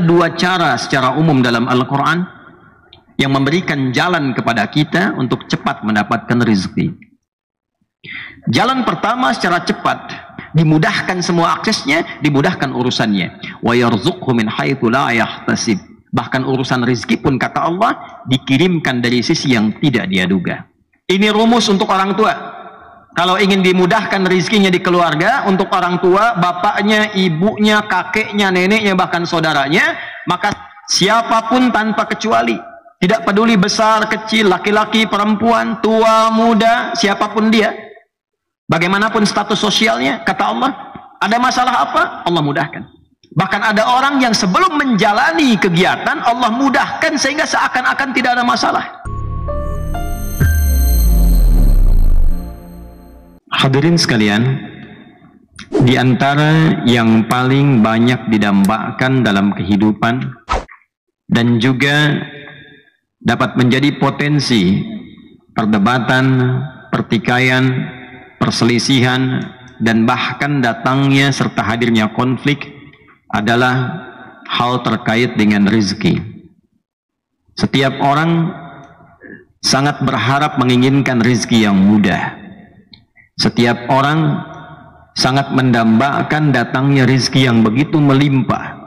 dua cara secara umum dalam Al-Quran yang memberikan jalan kepada kita untuk cepat mendapatkan rezeki. Jalan pertama secara cepat, dimudahkan semua aksesnya, dimudahkan urusannya. Wa yarzuqhu min haitsu la yahtasib. Bahkan urusan rezeki pun kata Allah dikirimkan dari sisi yang tidak dia duga. Ini rumus untuk orang tua. Kalau ingin dimudahkan rezekinya di keluarga, untuk orang tua, bapaknya, ibunya, kakeknya, neneknya, bahkan saudaranya, maka siapapun tanpa kecuali, tidak peduli besar, kecil, laki-laki, perempuan, tua, muda, siapapun dia, bagaimanapun status sosialnya, kata Allah, ada masalah apa? Allah mudahkan. Bahkan ada orang yang sebelum menjalani kegiatan, Allah mudahkan sehingga seakan-akan tidak ada masalah. Hadirin sekalian, di antara yang paling banyak didambakan dalam kehidupan dan juga dapat menjadi potensi perdebatan, pertikaian, perselisihan, dan bahkan datangnya serta hadirnya konflik adalah hal terkait dengan rezeki. Setiap orang sangat berharap menginginkan rezeki yang mudah. Setiap orang sangat mendambakan datangnya rezeki yang begitu melimpah,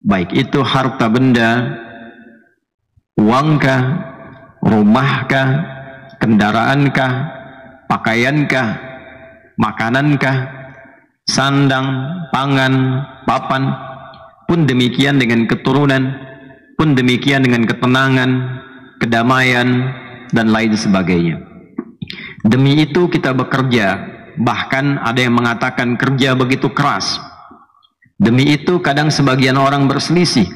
baik itu harta benda, uangkah, rumahkah, kendaraankah, pakaiankah, makanankah, sandang, pangan, papan, pun demikian dengan keturunan, pun demikian dengan ketenangan, kedamaian, dan lain sebagainya. Demi itu kita bekerja, bahkan ada yang mengatakan kerja begitu keras. Demi itu kadang sebagian orang berselisih,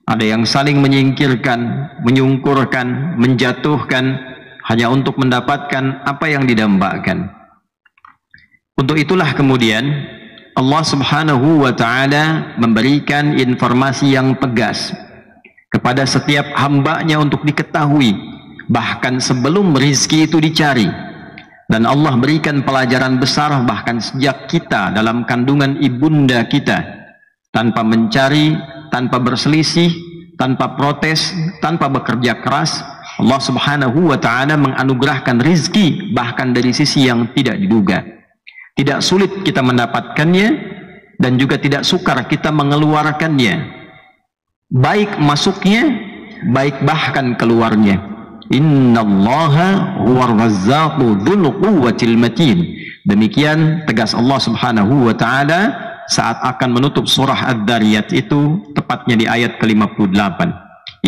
ada yang saling menyingkirkan, menyungkurkan, menjatuhkan hanya untuk mendapatkan apa yang didambakan. Untuk itulah kemudian Allah Subhanahu wa ta'ala memberikan informasi yang tegas kepada setiap hambanya untuk diketahui, bahkan sebelum rezeki itu dicari. Dan Allah berikan pelajaran besar bahkan sejak kita dalam kandungan ibunda kita, tanpa mencari, tanpa berselisih, tanpa protes, tanpa bekerja keras, Allah Subhanahu wa ta'ala menganugerahkan rizki bahkan dari sisi yang tidak diduga. Tidak sulit kita mendapatkannya dan juga tidak sukar kita mengeluarkannya, baik masuknya, baik bahkan keluarnya. Innallaha huwar razzaqu dzul quwwatil matin. Demikian tegas Allah Subhanahu wa ta'ala saat akan menutup surah Ad-Dariyat itu, tepatnya di ayat ke-58.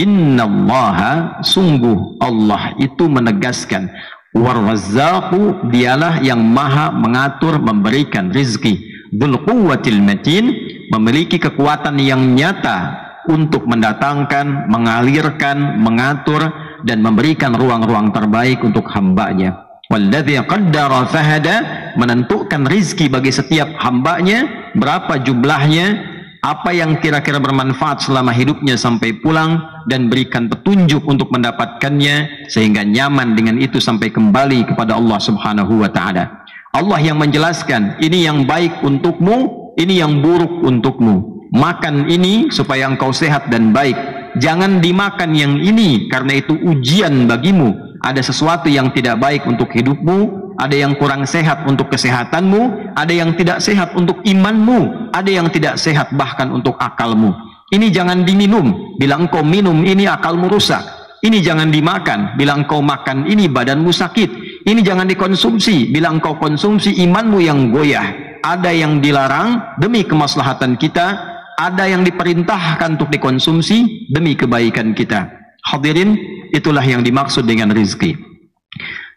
Innallaha, sungguh Allah itu menegaskan, war razzaqu, dialah yang maha mengatur memberikan rizki, dzul quwwatil matin, memiliki kekuatan yang nyata untuk mendatangkan, mengalirkan, mengatur dan memberikan ruang-ruang terbaik untuk hambanya. Walladzi qaddara fahada, menentukan rizki bagi setiap hambanya, berapa jumlahnya, apa yang kira-kira bermanfaat selama hidupnya sampai pulang, dan berikan petunjuk untuk mendapatkannya sehingga nyaman dengan itu sampai kembali kepada Allah Subhanahu wa ta'ala. Allah yang menjelaskan, ini yang baik untukmu, ini yang buruk untukmu. Makan ini supaya engkau sehat dan baik, jangan dimakan yang ini karena itu ujian bagimu. Ada sesuatu yang tidak baik untuk hidupmu, ada yang kurang sehat untuk kesehatanmu, ada yang tidak sehat untuk imanmu, ada yang tidak sehat bahkan untuk akalmu. Ini jangan diminum, bila engkau minum ini akalmu rusak. Ini jangan dimakan, bila engkau makan ini badanmu sakit. Ini jangan dikonsumsi, bila engkau konsumsi imanmu yang goyah. Ada yang dilarang demi kemaslahatan kita, ada yang diperintahkan untuk dikonsumsi demi kebaikan kita. Hadirin, itulah yang dimaksud dengan rizki.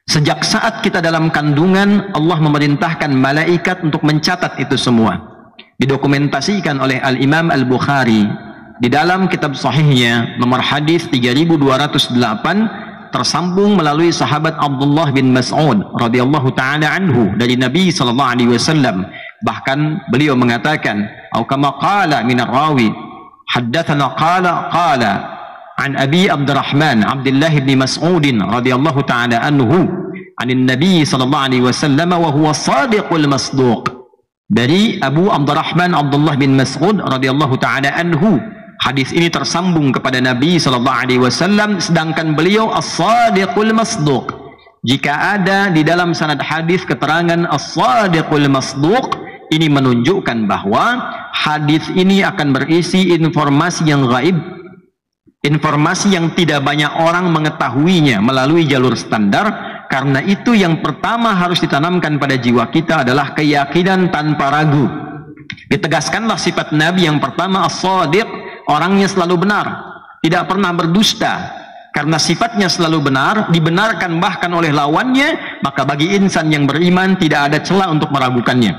Sejak saat kita dalam kandungan, Allah memerintahkan malaikat untuk mencatat itu semua. Didokumentasikan oleh Al-Imam Al-Bukhari di dalam kitab sahihnya nomor hadis 3208, tersambung melalui sahabat Abdullah bin Mas'ud radhiyallahu taala anhu dari Nabi sallallahu alaihi wasallam. Bahkan beliau mengatakan, atau kama qala min ar-rawi, haddatsana qala an Abi Abdurrahman Abdullah bin Mas'ud radhiyallahu taala anhu anin Nabi sallallahu alaihi wasallam wa huwa shadiqul masduq. Dari Abu Abdurrahman Abdullah bin Mas'ud radhiyallahu taala anhu, Hadis ini tersambung kepada Nabi SAW, sedangkan beliau as-sadiqul masduq. Jika ada di dalam sanad hadis keterangan as-sadiqul masduq, ini menunjukkan bahwa hadis ini akan berisi informasi yang gaib, informasi yang tidak banyak orang mengetahuinya melalui jalur standar. Karena itu yang pertama harus ditanamkan pada jiwa kita adalah keyakinan tanpa ragu. Ditegaskanlah sifat Nabi yang pertama as-sadiq, orangnya selalu benar, tidak pernah berdusta. Karena sifatnya selalu benar, dibenarkan bahkan oleh lawannya, maka bagi insan yang beriman tidak ada celah untuk meragukannya.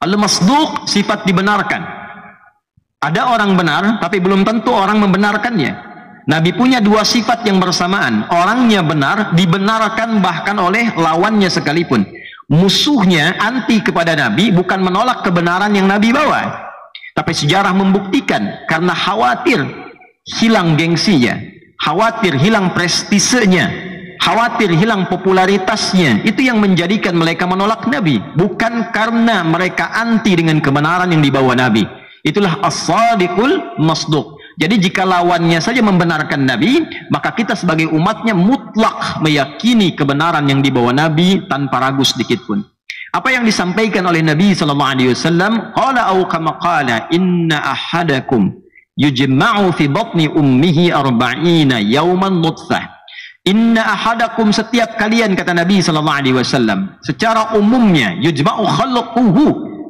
Al-masduq, sifat dibenarkan. Ada orang benar, tapi belum tentu orang membenarkannya. Nabi punya dua sifat yang bersamaan. Orangnya benar, dibenarkan bahkan oleh lawannya sekalipun. Musuhnya anti kepada Nabi bukan menolak kebenaran yang Nabi bawa, tapi sejarah membuktikan karena khawatir hilang gengsinya, khawatir hilang prestisenya, khawatir hilang popularitasnya. Itu yang menjadikan mereka menolak Nabi, bukan karena mereka anti dengan kebenaran yang dibawa Nabi. Itulah as-sadiqul masduq. Jadi jika lawannya saja membenarkan Nabi, maka kita sebagai umatnya mutlak meyakini kebenaran yang dibawa Nabi tanpa ragu sedikit pun. Apa yang disampaikan oleh Nabi SAW, qala au kama qala inna ahadakum yujma'u fi batni ummihi 40 yawman nutfah. Inna ahadakum, setiap kalian, kata Nabi SAW, secara umumnya yujma'u khalquhu,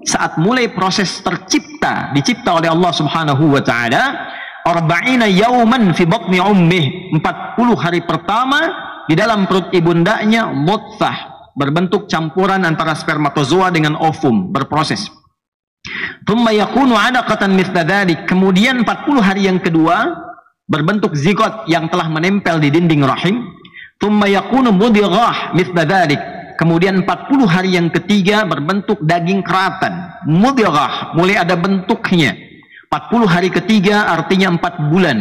saat mulai proses tercipta, dicipta oleh Allah Subhanahu wa taala, 40 yauman fi batni ummih, 40 hari pertama di dalam perut ibundanya nutfah, berbentuk campuran antara spermatozoa dengan ovum, berproses. Thumma yakunu 'alaqatan mithla dzalik, kemudian 40 hari yang kedua berbentuk zigot yang telah menempel di dinding rahim. Thumma yakunu mudghah mithla dzalik, kemudian 40 hari yang ketiga berbentuk daging keratan, mudghah, mulai ada bentuknya. 40 hari ketiga artinya 4 bulan,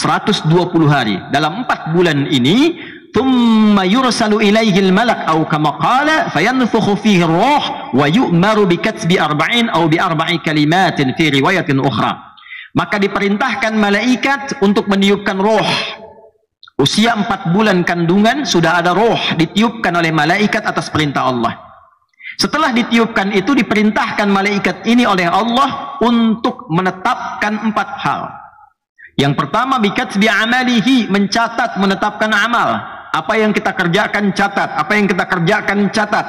120 hari. Dalam 4 bulan ini, thumma yursalu ilaihi al-malak aw kama qala fayanfukhu fihi ar-ruh wa yu'maru bi katbi 40 aw bi 4 kalimatin fi riwayatin ukhra. Maka diperintahkan malaikat untuk meniupkan roh. Usia 4 bulan kandungan sudah ada roh ditiupkan oleh malaikat atas perintah Allah. Setelah ditiupkan itu, diperintahkan malaikat ini oleh Allah untuk menetapkan 4 hal. Yang pertama, bikatbi amalihi, mencatat, menetapkan amal. Apa yang kita kerjakan catat, apa yang kita kerjakan catat.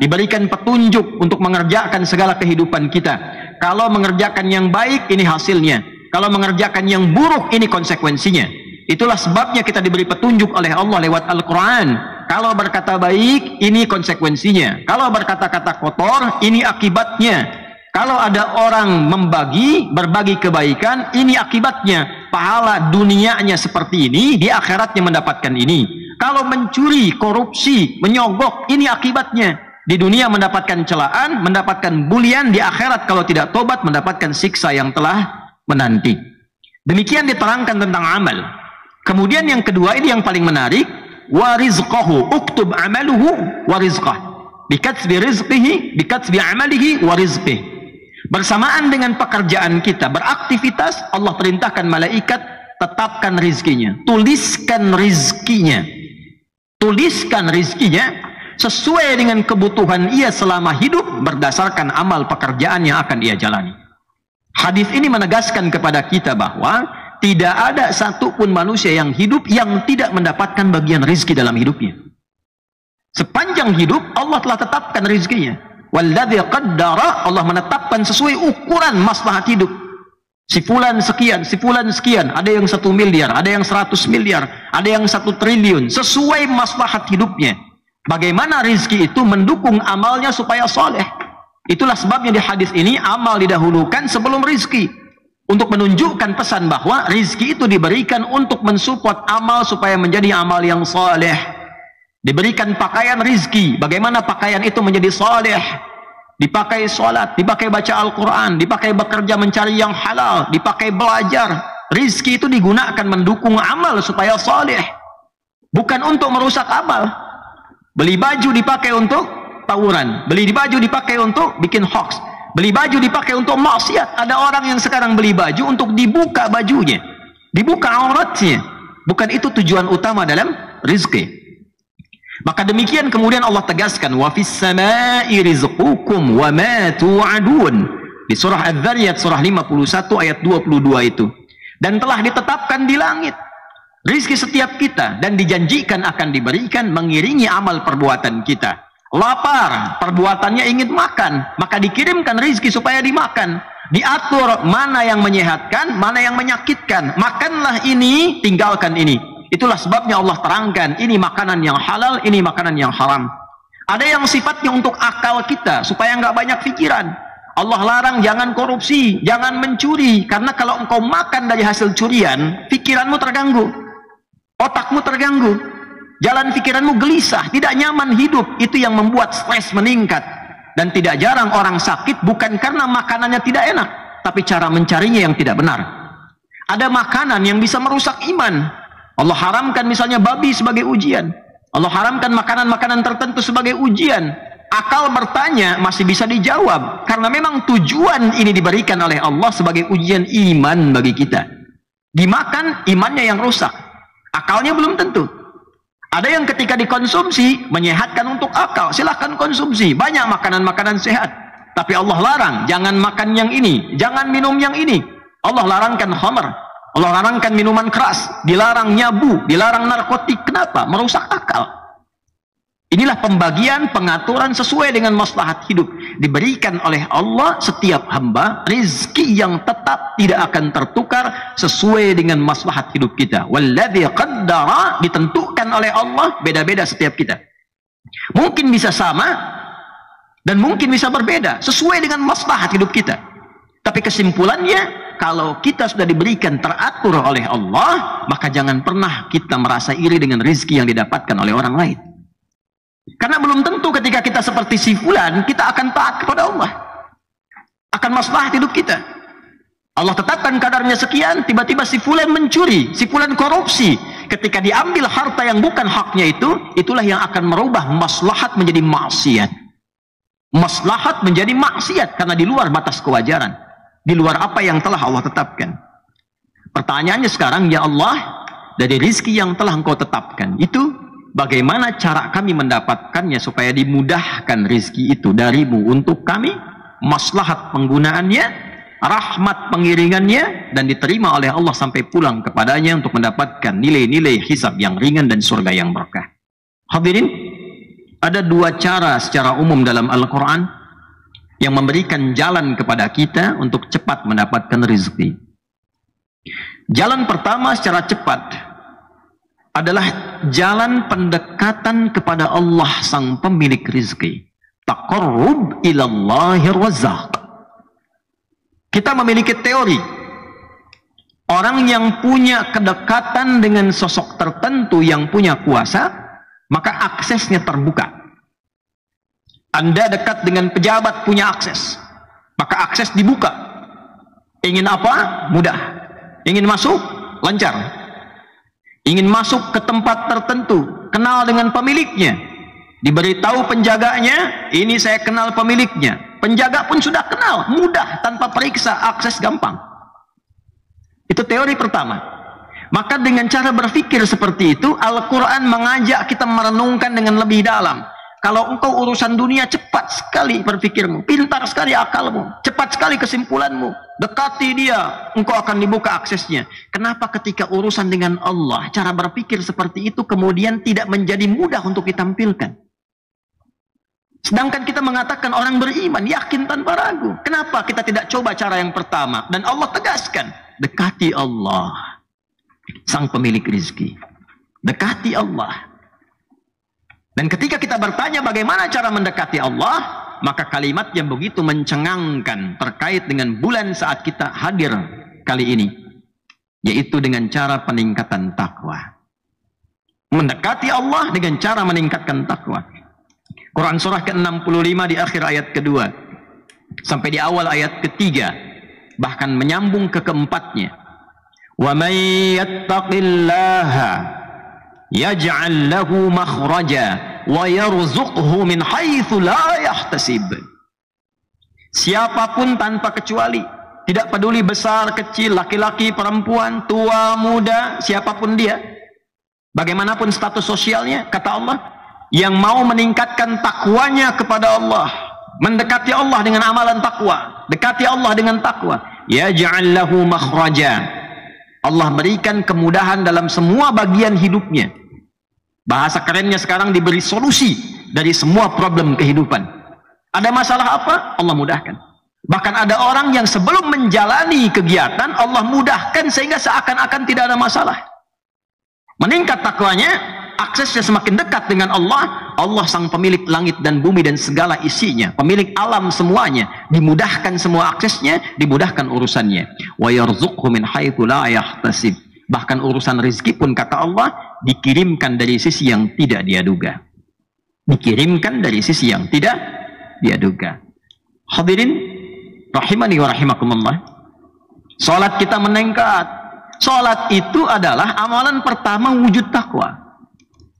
Diberikan petunjuk untuk mengerjakan segala kehidupan kita. Kalau mengerjakan yang baik, ini hasilnya. Kalau mengerjakan yang buruk, ini konsekuensinya. Itulah sebabnya kita diberi petunjuk oleh Allah lewat Al-Quran. Kalau berkata baik, ini konsekuensinya. Kalau berkata-kata kotor, ini akibatnya. Kalau ada orang berbagi kebaikan, ini akibatnya. Pahala dunianya seperti ini, di akhiratnya mendapatkan ini. Kalau mencuri, korupsi, menyogok, ini akibatnya. Di dunia mendapatkan celaan, mendapatkan bulian, di akhirat kalau tidak tobat mendapatkan siksa yang telah menanti. Demikian diterangkan tentang amal. Kemudian yang kedua, ini yang paling menarik, wa rizqahu, uktub amaluhu wa rizqah, bikatsbi rizqihi, bikatsbi amalihi wa rizqih. Bersamaan dengan pekerjaan kita beraktivitas, Allah perintahkan malaikat tetapkan rizkinya, tuliskan rizkinya, tuliskan rizkinya sesuai dengan kebutuhan ia selama hidup berdasarkan amal pekerjaan yang akan ia jalani. Hadis ini menegaskan kepada kita bahwa tidak ada satupun manusia yang hidup yang tidak mendapatkan bagian rizki dalam hidupnya. Sepanjang hidup Allah telah tetapkan rizkinya. Walladzi qaddara, Allah menetapkan sesuai ukuran maslahat hidup. Si fulan sekian, si fulan sekian. Ada yang 1 miliar, ada yang 100 miliar, ada yang 1 triliun. Sesuai maslahat hidupnya. Bagaimana rizki itu mendukung amalnya supaya soleh. Itulah sebabnya di hadis ini amal didahulukan sebelum rizki. Untuk menunjukkan pesan bahwa rizki itu diberikan untuk mensupport amal supaya menjadi amal yang saleh. Diberikan pakaian rizki, bagaimana pakaian itu menjadi saleh. Dipakai sholat, dipakai baca Al-Quran, dipakai bekerja mencari yang halal, dipakai belajar. Rizki itu digunakan mendukung amal supaya saleh, bukan untuk merusak amal. Beli baju dipakai untuk tawuran, beli baju dipakai untuk bikin hoax, Beli baju dipakai untuk maksiat. Ada orang yang sekarang beli baju untuk dibuka bajunya, dibuka auratnya. Bukan itu tujuan utama dalam rizki. Maka demikian kemudian Allah tegaskan, wa fis samai rizqukum wa ma tu'adun, di surah Az-Zariyat surah 51 ayat 22 itu. Dan telah ditetapkan di langit rizki setiap kita, dan dijanjikan akan diberikan mengiringi amal perbuatan kita. Lapar, perbuatannya ingin makan, maka dikirimkan rizki supaya dimakan. Diatur mana yang menyehatkan, mana yang menyakitkan. Makanlah ini, tinggalkan ini. Itulah sebabnya Allah terangkan, ini makanan yang halal, ini makanan yang haram. Ada yang sifatnya untuk akal kita, supaya nggak banyak pikiran. Allah larang jangan korupsi, jangan mencuri. Karena kalau engkau makan dari hasil curian, pikiranmu terganggu, otakmu terganggu, jalan pikiranmu gelisah, tidak nyaman hidup. Itu yang membuat stres meningkat. Dan tidak jarang orang sakit bukan karena makanannya tidak enak, tapi cara mencarinya yang tidak benar. Ada makanan yang bisa merusak iman. Allah haramkan misalnya babi sebagai ujian. Allah haramkan makanan-makanan tertentu sebagai ujian. Akal bertanya masih bisa dijawab, karena memang tujuan ini diberikan oleh Allah sebagai ujian iman bagi kita. Dimakan, imannya yang rusak, akalnya belum tentu. Ada yang ketika dikonsumsi menyehatkan untuk akal, silahkan konsumsi, banyak makanan-makanan sehat. Tapi Allah larang, jangan makan yang ini, jangan minum yang ini. Allah larangkan khamar, Allah larangkan minuman keras, dilarang nyabu, dilarang narkotik. Kenapa? Merusak akal. Inilah pembagian pengaturan sesuai dengan maslahat hidup. Diberikan oleh Allah setiap hamba rizki yang tetap tidak akan tertukar sesuai dengan maslahat hidup kita. Walladzi qaddara, ditentukan oleh Allah, beda-beda setiap kita. Mungkin bisa sama dan mungkin bisa berbeda sesuai dengan maslahat hidup kita. Tapi kesimpulannya, kalau kita sudah diberikan teratur oleh Allah, maka jangan pernah kita merasa iri dengan rizki yang didapatkan oleh orang lain. Karena belum tentu ketika kita seperti si fulan, kita akan taat kepada Allah, akan maslahat hidup kita. Allah tetapkan kadarnya sekian, tiba-tiba si fulan mencuri, si fulan korupsi. Ketika diambil harta yang bukan haknya itu, itulah yang akan merubah maslahat menjadi maksiat. Maslahat menjadi maksiat karena di luar batas kewajaran, di luar apa yang telah Allah tetapkan. Pertanyaannya sekarang, ya Allah, dari rizki yang telah Engkau tetapkan itu, bagaimana cara kami mendapatkannya supaya dimudahkan rizki itu darimu untuk kami, maslahat penggunaannya, rahmat pengiringannya, dan diterima oleh Allah sampai pulang kepadanya untuk mendapatkan nilai-nilai hisab yang ringan dan surga yang berkah. Hadirin, ada dua cara secara umum dalam Al-Quran yang memberikan jalan kepada kita untuk cepat mendapatkan rizki. Jalan pertama secara cepat adalah jalan pendekatan kepada Allah sang pemilik rizki. Taqarrub ilallahir razzaq. Kita memiliki teori, orang yang punya kedekatan dengan sosok tertentu yang punya kuasa, maka aksesnya terbuka. Anda dekat dengan pejabat, punya akses, maka akses dibuka. Ingin apa? Mudah. Ingin masuk? Lancar. Ingin masuk ke tempat tertentu, kenal dengan pemiliknya, diberitahu penjaganya, ini saya kenal pemiliknya. Penjaga pun sudah kenal, mudah, tanpa periksa, akses gampang. Itu teori pertama. Maka dengan cara berpikir seperti itu, Al-Quran mengajak kita merenungkan dengan lebih dalam. Kalau engkau urusan dunia, cepat sekali berpikirmu, pintar sekali akalmu, cepat sekali kesimpulanmu, dekati dia, engkau akan dibuka aksesnya. Kenapa ketika urusan dengan Allah, cara berpikir seperti itu kemudian tidak menjadi mudah untuk ditampilkan? Sedangkan kita mengatakan orang beriman, yakin tanpa ragu. Kenapa kita tidak coba cara yang pertama? Dan Allah tegaskan, dekati Allah, sang pemilik rizki. Dekati Allah. Dan ketika kita bertanya bagaimana cara mendekati Allah, maka kalimat yang begitu mencengangkan terkait dengan bulan saat kita hadir kali ini, yaitu dengan cara peningkatan takwa. Mendekati Allah dengan cara meningkatkan takwa. Quran surah ke-65 di akhir ayat kedua sampai di awal ayat ketiga, bahkan menyambung ke keempatnya. Wa may yattaqillaha yaj'al lahu makhraja wa yarzuqhu min haitsu la yahtasib. Siapapun tanpa kecuali, tidak peduli besar, kecil, laki-laki, perempuan, tua, muda, siapapun dia, bagaimanapun status sosialnya, kata Allah, yang mau meningkatkan takwanya kepada Allah, mendekati Allah dengan amalan takwa, dekati Allah dengan takwa, yaj'al lahu makhraja, Allah berikan kemudahan dalam semua bagian hidupnya. Bahasa kerennya sekarang, diberi solusi dari semua problem kehidupan. Ada masalah apa? Allah mudahkan. Bahkan ada orang yang sebelum menjalani kegiatan, Allah mudahkan sehingga seakan-akan tidak ada masalah. Meningkat takwanya, aksesnya semakin dekat dengan Allah. Allah sang pemilik langit dan bumi dan segala isinya, pemilik alam semuanya, dimudahkan semua aksesnya, dimudahkan urusannya. Wa yarzuqhu min haitsu la yahtasib. Bahkan urusan rezeki pun, kata Allah, dikirimkan dari sisi yang tidak dia duga. Dikirimkan dari sisi yang tidak dia duga. Hadirin rahimani wa rahimakumullah, salat kita meningkat. Salat itu adalah amalan pertama wujud takwa.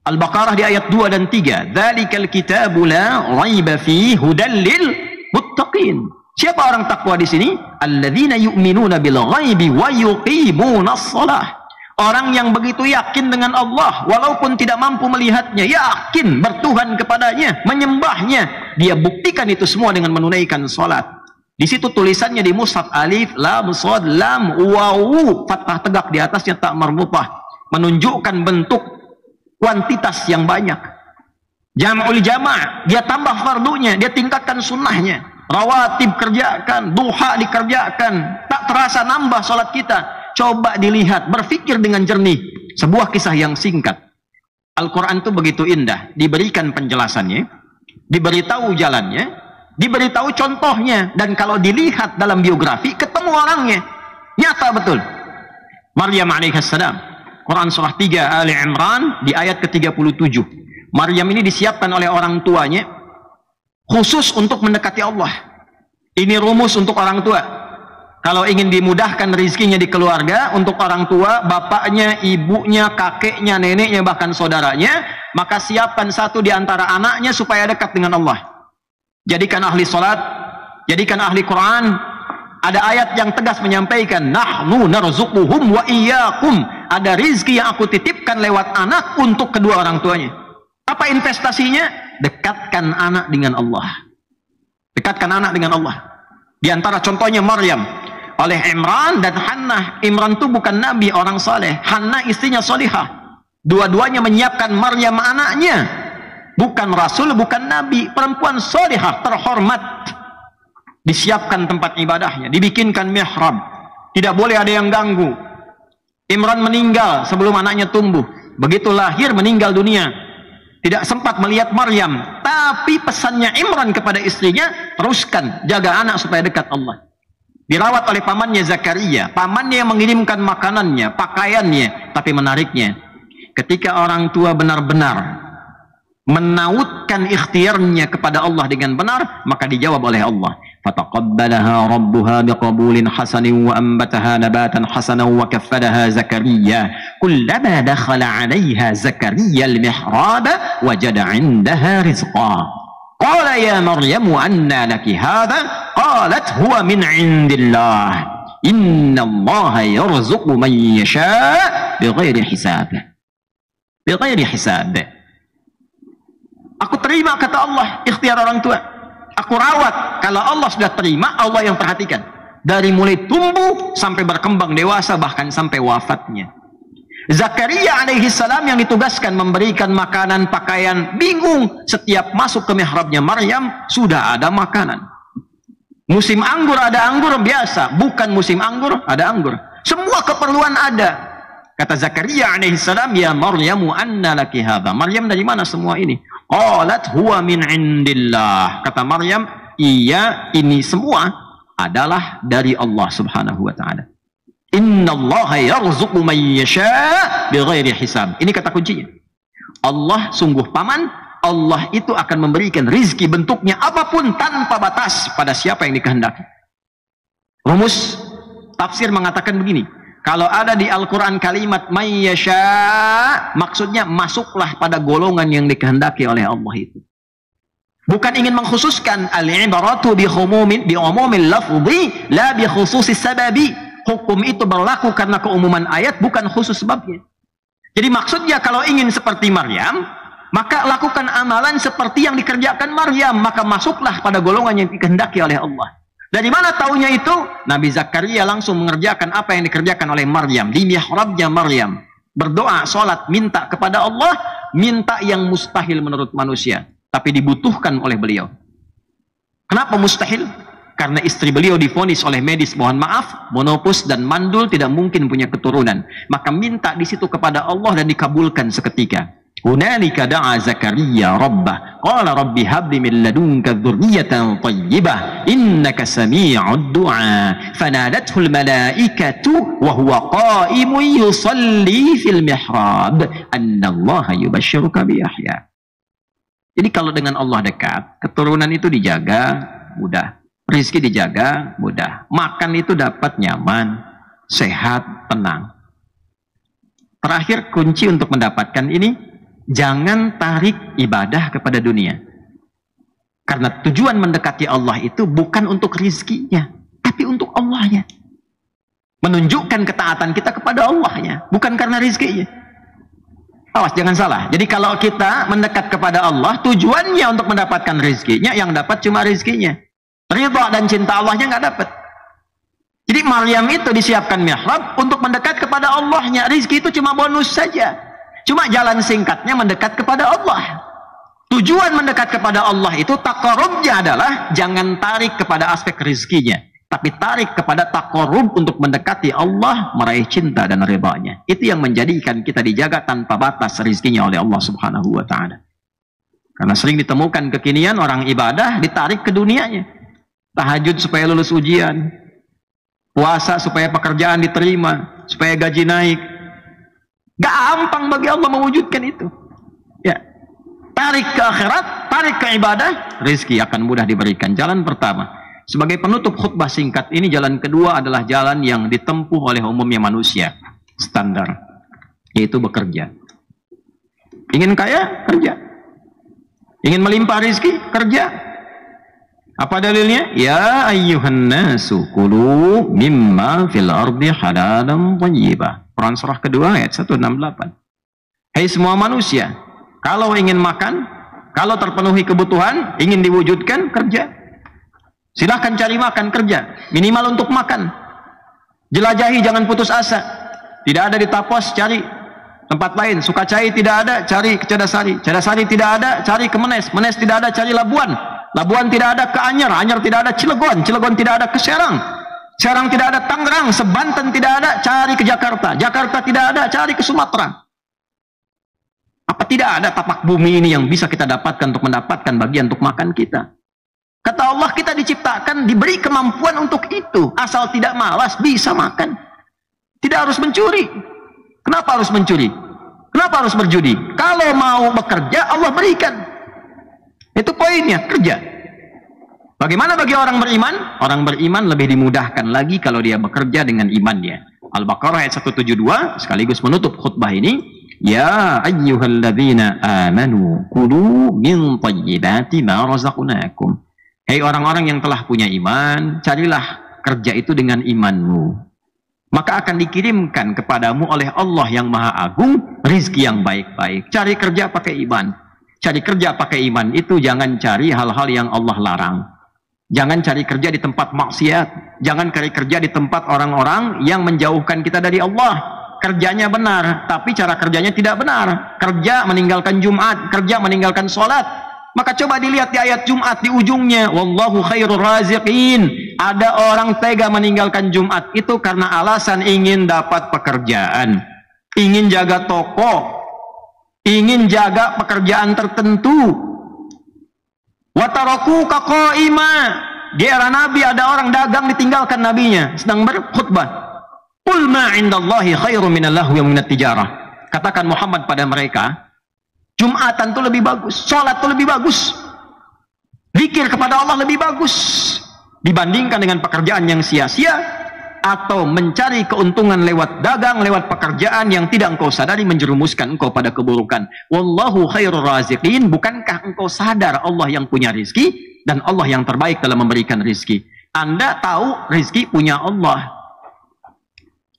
Al-Baqarah di ayat 2 dan 3, dzalikal kitabu la raiba fihi hudal lil muttaqin. Siapa orang takwa di sini? Alladzina yu'minuna bil ghaibi wa yuqimunas shalah. Orang yang begitu yakin dengan Allah, walaupun tidak mampu melihatnya, yakin bertuhan kepadanya, menyembahnya, dia buktikan itu semua dengan menunaikan salat. Di situ tulisannya di mushaf, alif, lam, shad, lam, wawu, fathah tegak di atasnya, tak marbutah, menunjukkan bentuk kuantitas yang banyak. Jam'ul jama', dia tambah fardunya, dia tingkatkan sunnahnya. Rawatib kerjakan, duha dikerjakan, tak terasa nambah salat kita. Coba dilihat, berpikir dengan jernih. Sebuah kisah yang singkat. Al-Quran itu begitu indah. Diberikan penjelasannya, diberitahu jalannya, diberitahu contohnya. Dan kalau dilihat dalam biografi, ketemu orangnya. Nyata betul. Maryam alaihissalam. Quran surah 3 Ali Imran di ayat ke-37. Maryam ini disiapkan oleh orang tuanya khusus untuk mendekati Allah. Ini rumus untuk orang tua. Kalau ingin dimudahkan rezekinya di keluarga, untuk orang tua, bapaknya, ibunya, kakeknya, neneknya, bahkan saudaranya, maka siapkan satu di antara anaknya supaya dekat dengan Allah. Jadikan ahli salat, jadikan ahli Quran. Ada ayat yang tegas menyampaikan, nahnu narzuquhum wa iyyakum. Ada rizki yang aku titipkan lewat anak untuk kedua orang tuanya. Apa investasinya? Dekatkan anak dengan Allah. Dekatkan anak dengan Allah. Di antara contohnya Maryam oleh Imran dan Hannah. Imran itu bukan nabi, orang saleh. Hannah istrinya solihah. Dua-duanya menyiapkan Maryam anaknya. Bukan rasul, bukan nabi. Perempuan solihah, terhormat. Disiapkan tempat ibadahnya. Dibikinkan mihrab. Tidak boleh ada yang ganggu. Imran meninggal sebelum anaknya tumbuh. Begitu lahir, meninggal dunia. Tidak sempat melihat Maryam. Tapi pesannya Imran kepada istrinya, teruskan, jaga anak supaya dekat Allah. Dirawat oleh pamannya Zakaria. Pamannya yang mengirimkan makanannya, pakaiannya. Tapi menariknya, ketika orang tua benar-benar menautkan ikhtiarnya kepada Allah dengan benar, maka dijawab oleh Allah. Fataqabbalaha rabbuha biqabulin hasanin wa ambataha nabatan hasanan wa kaffalaha Zakaria. Kullama dakhala 'alayha Zakaria al-mihraba wajada 'indaha rizqa. Qala ya Maryamu anna laki hadha? Qalat huwa min 'indillah. Inna Allaha yarzuqu man yasha' bighairi hisab. Bighairi hisab. Aku terima, kata Allah, ikhtiar orang tua. Aku rawat. Kalau Allah sudah terima, Allah yang perhatikan. Dari mulai tumbuh sampai berkembang dewasa, bahkan sampai wafatnya. Zakaria alaihissalam yang ditugaskan memberikan makanan, pakaian, bingung. Setiap masuk ke mihrabnya Maryam, sudah ada makanan. Musim anggur ada anggur biasa. Bukan musim anggur, ada anggur. Semua keperluan ada. Kata Zakaria alaihissalam, ya Maryamu anna laki hadha. Maryam, dari mana semua ini? Qalat huwa min indillah. Kata Maryam, iya, ini semua adalah dari Allah subhanahu wa ta'ala. Inna Allaha yarzuqu man yasha' bighairi hisab. Ini kata kuncinya. Allah sungguh paman, Allah itu akan memberikan rizki bentuknya apapun tanpa batas pada siapa yang dikehendaki. Rumus tafsir mengatakan begini. Kalau ada di Al-Quran kalimat may yasha', maksudnya masuklah pada golongan yang dikehendaki oleh Allah itu. Bukan ingin mengkhususkan, al-ibaratu bi umumil lafzi la bi khususis sababi. Hukum itu berlaku karena keumuman ayat, bukan khusus sebabnya. Jadi maksudnya kalau ingin seperti Maryam, maka lakukan amalan seperti yang dikerjakan Maryam, maka masuklah pada golongan yang dikehendaki oleh Allah. Dari mana taunya itu? Nabi Zakaria langsung mengerjakan apa yang dikerjakan oleh Maryam di mihrabnya Maryam. Berdoa, sholat, minta kepada Allah, minta yang mustahil menurut manusia, tapi dibutuhkan oleh beliau. Kenapa mustahil? Karena istri beliau divonis oleh medis, mohon maaf, monopus dan mandul, tidak mungkin punya keturunan. Maka minta di situ kepada Allah dan dikabulkan seketika. Hunalika da'a Zakaria rabbah qala rabbi habli min ladunka dzurriyyatan thayyibah innaka sami'ud du'a fanadathul malaikatu wa huwa qa'imun yusalli fil mihrab annallaha yubashshiruka bi Yahya. Jadi kalau dengan Allah dekat, keturunan itu dijaga mudah, rezeki dijaga mudah, makan itu dapat nyaman, sehat, tenang. Terakhir kunci untuk mendapatkan ini, jangan tarik ibadah kepada dunia. Karena tujuan mendekati Allah itu bukan untuk rizkinya, tapi untuk Allahnya. Menunjukkan ketaatan kita kepada Allahnya, bukan karena rizkinya. Awas, jangan salah. Jadi kalau kita mendekat kepada Allah, tujuannya untuk mendapatkan rizkinya, yang dapat cuma rizkinya. Ridha dan cinta Allahnya nggak dapat. Jadi Maryam itu disiapkan mihrab untuk mendekat kepada Allahnya. Rizki itu cuma bonus saja. Cuma jalan singkatnya mendekat kepada Allah. Tujuan mendekat kepada Allah itu taqarrubnya adalah jangan tarik kepada aspek rizkinya, tapi tarik kepada taqarrub untuk mendekati Allah, meraih cinta dan ridhanya. Itu yang menjadikan kita dijaga tanpa batas rizkinya oleh Allah Subhanahu wa ta'ala. Karena sering ditemukan kekinian orang ibadah ditarik ke dunianya. Tahajud supaya lulus ujian, puasa supaya pekerjaan diterima, supaya gaji naik. Gampang bagi Allah mewujudkan itu. Ya, tarik ke akhirat, tarik ke ibadah, rezeki akan mudah diberikan. Jalan pertama. Sebagai penutup khutbah singkat ini, jalan kedua adalah jalan yang ditempuh oleh umumnya manusia. Standar. Yaitu bekerja. Ingin kaya? Kerja. Ingin melimpah rezeki? Kerja. Apa dalilnya? Ya ayyuhan nasu kulu mimma fil ardi halalan thayyibah. Quran surah kedua ayat 168. Hai semua manusia, kalau ingin makan, kalau terpenuhi kebutuhan, ingin diwujudkan, kerja. Silahkan cari makan, kerja. Minimal untuk makan. Jelajahi, jangan putus asa. Tidak ada di Tapos, cari tempat lain. Sukacai tidak ada, cari ke Cadasari. Cadasari tidak ada, cari ke Menes. Menes tidak ada, cari Labuan. Labuan tidak ada, ke Anyer. Anyer tidak ada, Cilegon. Cilegon tidak ada, ke Serang. Serang tidak ada, Tangerang. Sebanten tidak ada, cari ke Jakarta. Jakarta tidak ada, cari ke Sumatera. Apa tidak ada tapak bumi ini yang bisa kita dapatkan untuk mendapatkan bagian untuk makan kita? Kata Allah, kita diciptakan, diberi kemampuan untuk itu. Asal tidak malas, bisa makan. Tidak harus mencuri. Kenapa harus mencuri? Kenapa harus berjudi? Kalau mau bekerja, Allah berikan. Itu poinnya, kerja. Bagaimana bagi orang beriman? Orang beriman lebih dimudahkan lagi kalau dia bekerja dengan imannya. Al-Baqarah ayat 172 sekaligus menutup khutbah ini. Ya ayyuhalladzina amanu kulu min thayyibati ma razaqnakum. Hei orang-orang yang telah punya iman, carilah kerja itu dengan imanmu. Maka akan dikirimkan kepadamu oleh Allah yang Maha Agung rizki yang baik-baik. Cari kerja pakai iman. Cari kerja pakai iman itu jangan cari hal-hal yang Allah larang. Jangan cari kerja di tempat maksiat. Jangan cari kerja di tempat orang-orang yang menjauhkan kita dari Allah. Kerjanya benar, tapi cara kerjanya tidak benar. Kerja meninggalkan Jumat, kerja meninggalkan sholat. Maka coba dilihat di ayat Jumat di ujungnya. Wallahu khairur raziqin. Ada orang tega meninggalkan Jumat itu karena alasan ingin dapat pekerjaan. Ingin jaga toko. Ingin jaga pekerjaan tertentu. Wataraku kaqaima. Di era Nabi ada orang dagang ditinggalkan nabinya sedang berkhutbah. Qul ma 'indallahi khairum minal lahwi wa minat tijarah. Katakan Muhammad pada mereka, Jumatan itu lebih bagus, sholat itu lebih bagus, zikir kepada Allah lebih bagus dibandingkan dengan pekerjaan yang sia-sia atau mencari keuntungan lewat dagang, lewat pekerjaan yang tidak engkau sadari menjerumuskan engkau pada keburukan. Wallahu khairur raziqin. Bukankah engkau sadar Allah yang punya rizki dan Allah yang terbaik dalam memberikan rizki? Anda tahu rizki punya Allah,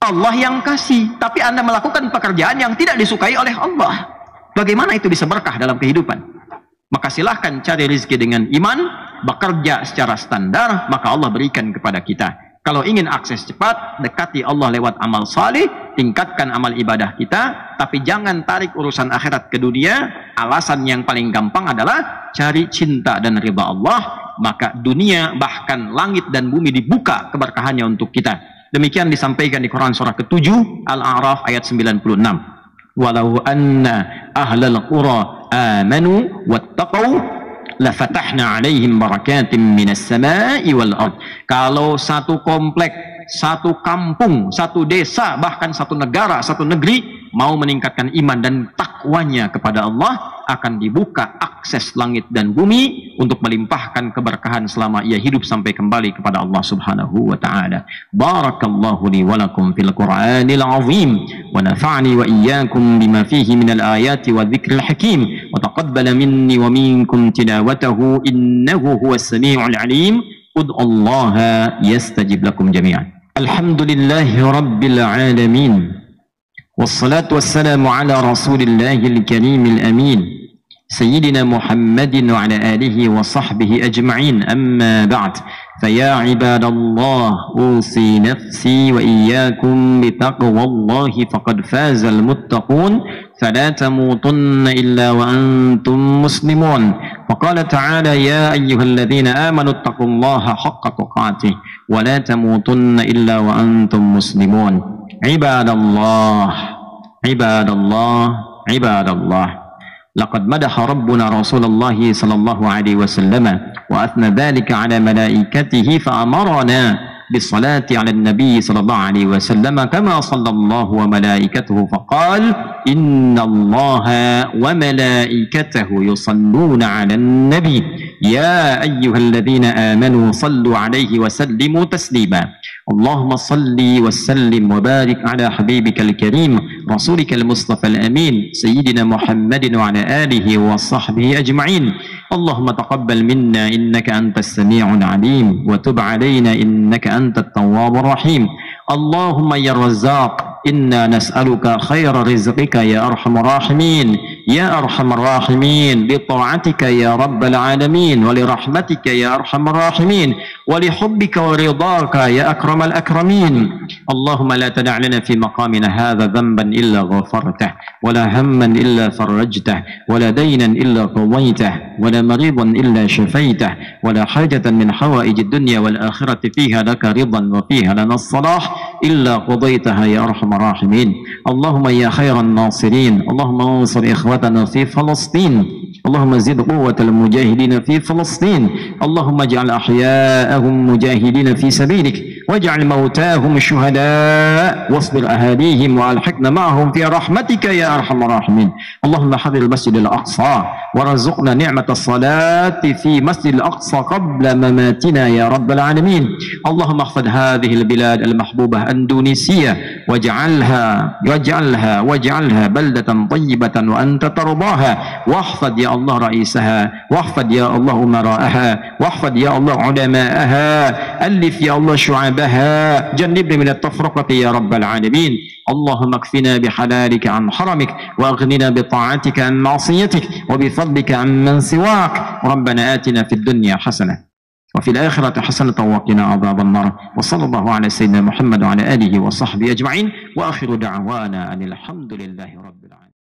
Allah yang kasih, tapi Anda melakukan pekerjaan yang tidak disukai oleh Allah. Bagaimana itu bisa berkah dalam kehidupan? Maka silahkan cari rizki dengan iman, bekerja secara standar, maka Allah berikan kepada kita. Kalau ingin akses cepat, dekati Allah lewat amal saleh, tingkatkan amal ibadah kita, tapi jangan tarik urusan akhirat ke dunia. Alasan yang paling gampang adalah cari cinta dan ridha Allah, maka dunia bahkan langit dan bumi dibuka keberkahannya untuk kita. Demikian disampaikan di Quran surah ke-7 Al-A'raf ayat 96. Walau anna ahlal qura amanu wattaqau lafatahna alaihim barakatim minas samai wal ard. Kalau satu komplek, satu kampung, satu desa, bahkan satu negara, satu negeri mau meningkatkan iman dan takwanya kepada Allah, akan dibuka akses langit dan bumi untuk melimpahkan keberkahan selama ia hidup sampai kembali kepada Allah Subhanahu wa taala. Barakallahu li wa lakum fil Qur'anil azim wa nafa'ani wa iyyakum bima fihi minal ayati wa dzikril hakim wa taqabbala minni wa minkum tilawatahu innahu huwas samiul alim. Ud'ullaha yastajib lakum jami'an. Alhamdulillahi rabbil alamin. والصلاة والسلام على رسول الله الكريم الأمين سيدنا محمد وعلى آله وصحبه أجمعين. أما بعد، فيا عباد الله أوصي نفسي وإياكم بتقوى الله فقد فاز المتقون فلا تموتن إلا وأنتم مسلمون. وقال تعالى يا أيها الذين آمنوا اتقوا الله حق تقاته ولا تموتن إلا وأنتم مسلمون. عباد الله عباد الله عباد الله، لقد مدح ربنا رسول الله صلى الله عليه وسلم وأثنى ذلك على ملائكته فأمرنا بالصلاة على النبي صلى الله عليه وسلم كما صلى الله وملائكته فقال إن الله وملائكته يصلون على النبي يا أيها الذين آمنوا صلوا عليه وسلموا تسليما. اللهم صل وسلم وبارك على حبيبك الكريم رسولك المصطفى الأمين سيدنا محمد وعلى آله وصحبه أجمعين. اللهم تقبل منا إنك أنت السميع العليم وتب علينا إنك أنت التواب الرحيم. اللهم يا الرزاق إنا نسألك خير رزقك يا أرحم الراحمين يا أرحم الراحمين، بطاعتك يا رب العالمين ولرحمتك يا أرحم الراحمين ولحبك ورضاك يا أكرم الأكرمين. اللهم لا تدع لنا في مقامنا هذا ذنبا إلا غفرته ولا هما إلا فرجته ولا دينا إلا قضيته ولا مريضا إلا شفيته ولا حاجة من حوائج الدنيا والآخرة فيها لك رضا وفيها لنا الصلاح إلا قضيتها يا أرحم الراحمين. اللهم يا خير الناصرين، اللهم انصر إخوتنا في فلسطين، اللهم زد قوة المجاهدين في فلسطين، اللهم اجعل أحياءهم مجاهدين في سبيلك واجعل موتاهم شهداء واصبر أهاليهم وألحقنا معهم في رحمتك يا أرحم الراحمين. اللهم حفظ المسجد الأقصى وارزقنا نعمة الصلاة في مسجد الأقصى قبل مماتنا يا رب العالمين. اللهم احفظ هذه البلاد المحبوبة أندونيسية واجعلها بلدة طيبة وأنت ترضاها، واحفظ يا الله رئيسها، واحفظ يا الله أمراءها، واحفظ يا الله علماءها، ألف يا الله شعبها، جنبنا من التفرقة يا رب العالمين. اللهم اكفنا بحلالك عن حرمك واغننا بطاعتك عن معصيتك وبفضلك عن من سواك. ربنا آتنا في الدنيا حسنة وفي الآخرة حسنة وقنا عذاب النار. وصلى الله على سيدنا محمد وعلى آله وصحبه أجمعين، وآخر دعوانا أن الحمد لله رب العالمين.